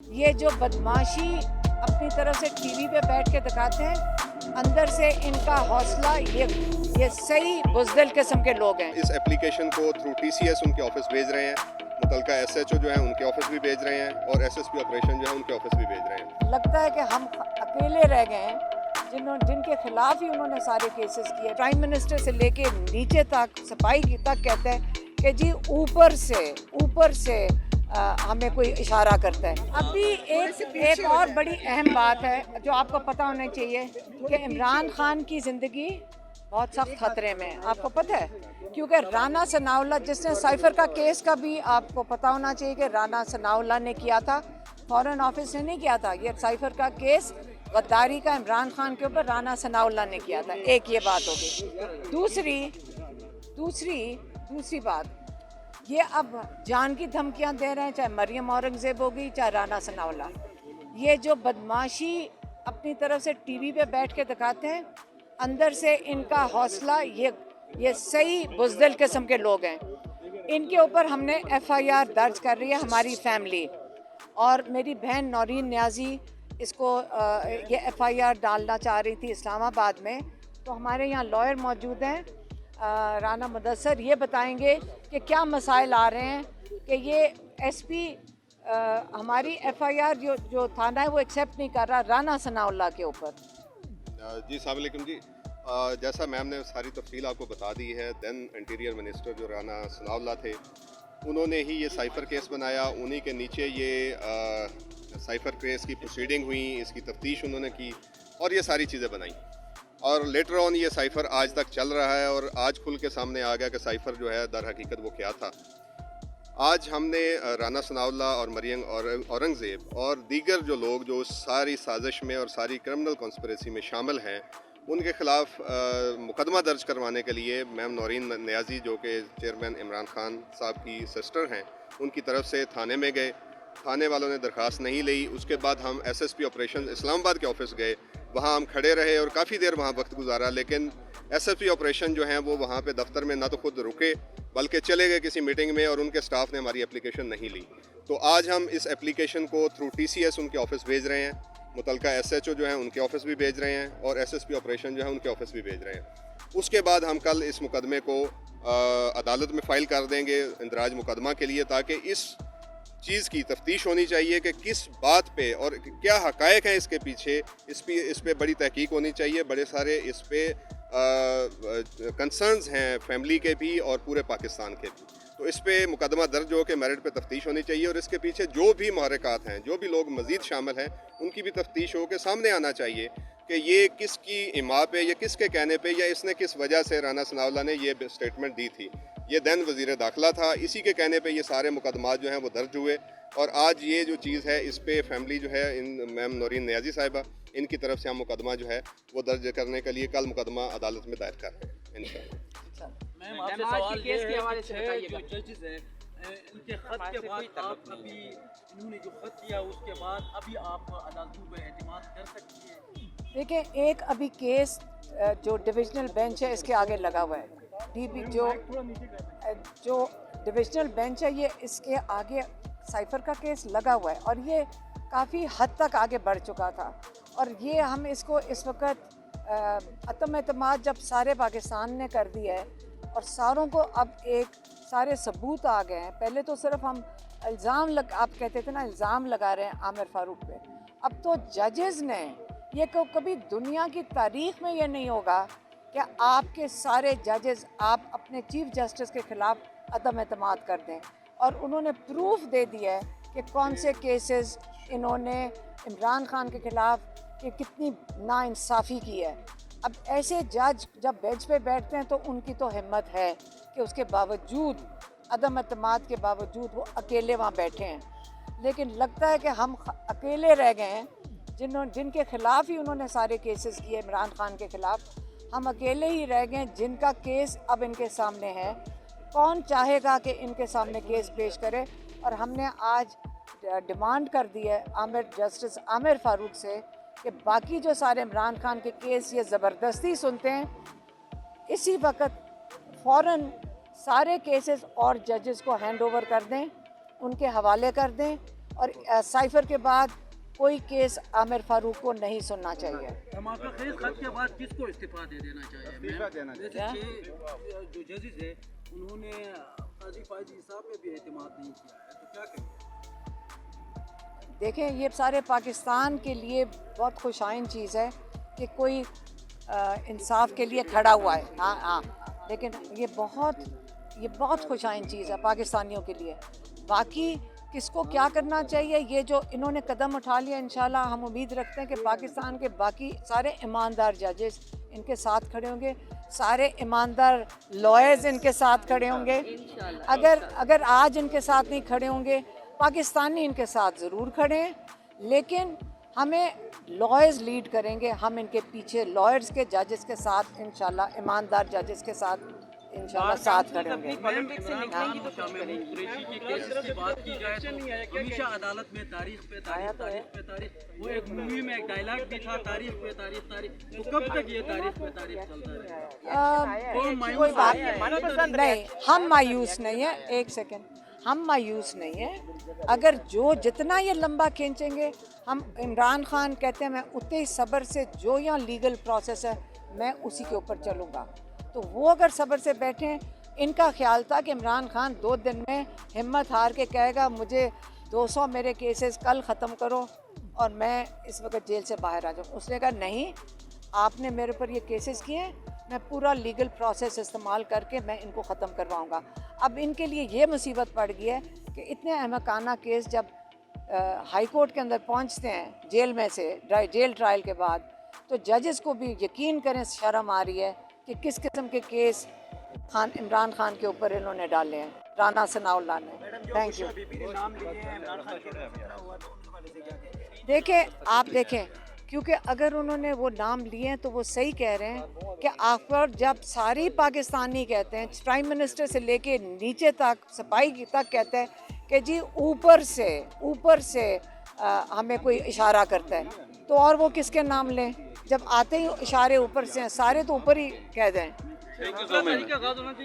ये जो बदमाशी अपनी तरफ से टीवी पे बैठ के दिखाते हैं, अंदर से इनका हौसला ये सही बुज़दिल किस्म के लोग हैं। इस एप्लीकेशन को थ्रू टीसीएस उनके ऑफिस भेज रहे हैं, मुतलका एसएचओ जो है उनके ऑफिस भी भेज रहे हैं और एसएसपी ऑपरेशन जो है उनके ऑफिस भी भेज रहे हैं। लगता है कि हम अकेले रह गए हैं जिनके खिलाफ ही उन्होंने सारे केसेस किए। प्राइम मिनिस्टर से लेके नीचे तक सफाई तक कहते हैं कि जी ऊपर से हमें कोई इशारा करता है। अभी एक और बड़ी अहम बात है जो आपको पता होना चाहिए कि इमरान खान की ज़िंदगी बहुत सख्त खतरे में है। आपको पता है क्योंकि राना सनाउल्लाह जिसने साइफर का केस का भी आपको पता होना चाहिए कि राना सनाउल्लाह ने किया था, फॉरेन ऑफिस ने नहीं किया था। ये साइफर का केस गद्दारी का इमरान खान के ऊपर राना सनाउल्लाह ने किया था। एक ये बात होगी। दूसरी बात ये अब जान की धमकियां दे रहे हैं, चाहे मरियम औरंगजेब होगी चाहे राना सनाउल्लाह। ये जो बदमाशी अपनी तरफ से टीवी पे बैठ के दिखाते हैं, अंदर से इनका हौसला ये सही बुज़दिल किस्म के लोग हैं। इनके ऊपर हमने एफआईआर दर्ज कर रही है हमारी फैमिली, और मेरी बहन नौरीन न्याजी इसको ये एफआईआर डालना चाह रही थी इस्लामाबाद में। तो हमारे यहाँ लॉयर मौजूद हैं, राना मुदस्सर ये बताएंगे कि क्या मसाइल आ रहे हैं कि ये एसपी हमारी एफआईआर जो थाना है वो एक्सेप्ट नहीं कर रहा राना सनाउल्लाह के ऊपर। जी अस्सलाम वालेकुम जी। जैसा मैम ने सारी तफसील आपको बता दी है, देन इंटीरियर मिनिस्टर जो राना सनाउल्लाह थे उन्होंने ही ये साइफर केस बनाया, उन्हीं के नीचे ये साइफर केस की प्रोसीडिंग हुई, इसकी तफ्तीश उन्होंने की और ये सारी चीज़ें बनाई और लेटर ऑन ये साइफर आज तक चल रहा है और आज खुल के सामने आ गया कि साइफर जो है दर हकीकत वो क्या था। आज हमने राना सनाउल्लाह और मरियम औरंगजेब और दीगर जो लोग जो सारी साजिश में और सारी क्रिमिनल कॉन्स्पिरेसी में शामिल हैं उनके ख़िलाफ़ मुकदमा दर्ज करवाने के लिए मैम नौरीन न्याजी जो कि चेयरमैन इमरान खान साहब की सिस्टर हैं उनकी तरफ से थाने में गए। थाने वालों ने दरख्वास्त नहीं ली। उसके बाद हम एसएसपी ऑपरेशन इस्लामाबाद के ऑफिस गए, वहाँ हम खड़े रहे और काफ़ी देर वहाँ वक्त गुजारा, लेकिन एसएसपी ऑपरेशन जो हैं वो वहाँ पे दफ्तर में ना तो खुद रुके बल्कि चले गए किसी मीटिंग में और उनके स्टाफ ने हमारी एप्लीकेशन नहीं ली। तो आज हम इस एप्लीकेशन को थ्रू टीसीएस उनके ऑफिस भेज रहे हैं, मुतलका एसएचओ जो हैं उनके ऑफिस भी भेज रहे हैं और एसएसपी ऑपरेशन जो है उनके ऑफिस भी भेज रहे हैं। उसके बाद हम कल इस मुकदमे को अदालत में फ़ाइल कर देंगे इंदराज मुकदमा के लिए, ताकि इस चीज़ की तफ्तीश होनी चाहिए कि किस बात पे और क्या हक़ायक़ हैं इसके पीछे। इस पे बड़ी तहकीक होनी चाहिए। बड़े सारे इस पे कंसर्न्स हैं फैमिली के भी और पूरे पाकिस्तान के भी। तो इस पे मुकदमा दर्ज हो के मेरिट पे तफ्तीश होनी चाहिए और इसके पीछे जो भी महरक़ात हैं, जो भी लोग मज़ीद शामिल हैं, उनकी भी तफ्तीश हो के सामने आना चाहिए कि ये किसकी इमा पे या किसके कहने पे या इसने किस वजह से राना सनाउल्लाह ने ये स्टेटमेंट दी थी। ये दैन वज़ीर दाखिला था, इसी के कहने पे ये सारे मुकदमात जो हैं वो दर्ज हुए और आज ये जो चीज़ है इस पे फैमिली जो है इन मैम नौरीन न्याजी साहिबा इनकी तरफ से हम मुकदमा जो है वो दर्ज करने के लिए कल मुकदमा अदालत में दायर कर रहे हैं इंशाअल्लाह। मैम आपसे सवाल ये है कि जो जजेस हैं इनके खत के बाद आप अभी इन्होंने जो खत दिया उसके बाद अभी आप अदालतों पर एतमाद कर सकती हैं? देखिए, एक अभी केस जो डिविजनल बेंच है इसके आगे लगा हुआ है। डीबी जो डिविजनल बेंच है ये इसके आगे साइफर का केस लगा हुआ है और ये काफ़ी हद तक आगे बढ़ चुका था और ये हम इसको इस वक्त अतम एतमाद जब सारे पाकिस्तान ने कर दिया है और सारों को अब एक सारे सबूत आ गए हैं। पहले तो सिर्फ हम आप कहते थे ना इल्ज़ाम लगा रहे हैं आमिर फारूक पे, अब तो जजेस ने ये कभी दुनिया की तारीख में ये नहीं होगा कि आपके सारे जजेस आप अपने चीफ जस्टिस के ख़िलाफ़ अदम एतमाद कर दें। और उन्होंने प्रूफ दे दिया है कि कौन से केसेस इन्होंने इमरान खान के ख़िलाफ़ कि कितनी नाइंसाफ़ी की है। अब ऐसे जज जब बेंच पे बैठते हैं तो उनकी तो हिम्मत है कि उसके बावजूद अदम एतमाद के बावजूद वो अकेले वहाँ बैठे हैं, लेकिन लगता है कि हम अकेले रह गए हैं जिनके ख़िलाफ़ ही उन्होंने सारे केसेस किए इमरान खान के ख़िलाफ़। हम अकेले ही रह गए जिनका केस अब इनके सामने है। कौन चाहेगा कि इनके सामने केस पेश करे, और हमने आज डिमांड कर दी है जस्टिस आमिर फारूक से कि बाकी जो सारे इमरान खान के केस ये ज़बरदस्ती सुनते हैं, इसी वक्त फ़ौरन सारे केसेस और जजेस को हैंड ओवर कर दें, उनके हवाले कर दें और साइफर के बाद कोई केस आमिर फारूक को नहीं सुनना चाहिए। धमाका खेज खत के बाद किसको इस्तीफा दे देना चाहिए? क्या? जो जजेस है उन्होंने काजी फायजी साहब पे भी एतमाद नहीं किया है, तो क्या करें? देखें, ये सारे पाकिस्तान के लिए बहुत खुशाइन चीज़ है कि कोई इंसाफ के लिए खड़ा हुआ है। हाँ हाँ, लेकिन ये बहुत खुशाइन चीज़ है पाकिस्तानियों के लिए। बाकी किसको क्या करना चाहिए, ये जो इन्होंने कदम उठा लिया, इंशाल्लाह हम उम्मीद रखते हैं कि पाकिस्तान के बाकी सारे ईमानदार जजेस इनके साथ खड़े होंगे, सारे ईमानदार लॉयर्स इनके साथ खड़े होंगे। अगर आज इनके साथ नहीं खड़े होंगे, पाकिस्तानी इनके साथ ज़रूर खड़े हैं, लेकिन हमें लॉयर्स लीड करेंगे। हम इनके पीछे लॉयर्स के, जजेस के साथ इंशाल्लाह, ईमानदार जजेस के साथ इंशाल्लाह साथ खड़े होंगे। बात की जाए तो हमेशा अदालत में तारीख पे तारीख, वो एक मूवी में एक डायलॉग भी था, तारीख पे तारीख। तो कब तक ये तारीख पे तारीख चलता रहेगा? कोई बात नहीं, हम मायूस नहीं है। एक सेकेंड, हम मायूस नहीं है। अगर जितना ये लंबा खींचेंगे, हम इमरान खान कहते हैं मैं उतने ही सब्र से, जो यहाँ लीगल प्रोसेस है मैं उसी के ऊपर चलूँगा। तो वो अगर सब्र से बैठें, इनका ख्याल था कि इमरान खान 2 दिन में हिम्मत हार के कहेगा मुझे 200 मेरे केसेस कल ख़त्म करो और मैं इस वक्त जेल से बाहर आ जाऊँ। उसने कहा नहीं, आपने मेरे ऊपर ये केसेस किए हैं, मैं पूरा लीगल प्रोसेस इस्तेमाल करके मैं इनको ख़त्म करवाऊँगा। अब इनके लिए ये मुसीबत पड़ गई है कि इतने अहमकाना केस जब हाई कोर्ट के अंदर पहुँचते हैं जेल में से, जेल ट्रायल के बाद, तो जजेस को भी यकीन करें शर्म आ रही है कि किस किस्म के केस इमरान खान के ऊपर इन्होंने डाले हैं, राना सनाउल्लाह ने। Thank you. देखें, आप देखें, क्योंकि अगर उन्होंने वो नाम लिए हैं तो वो सही कह रहे हैं कि आखिर जब सारी पाकिस्तानी कहते हैं, प्राइम मिनिस्टर से लेके नीचे तक, सिपाही तक कहते हैं कि जी ऊपर से हमें कोई इशारा करता है, तो और वो किसके नाम लें? जब आते ही इशारे ऊपर से हैं, सारे तो ऊपर ही कह दें।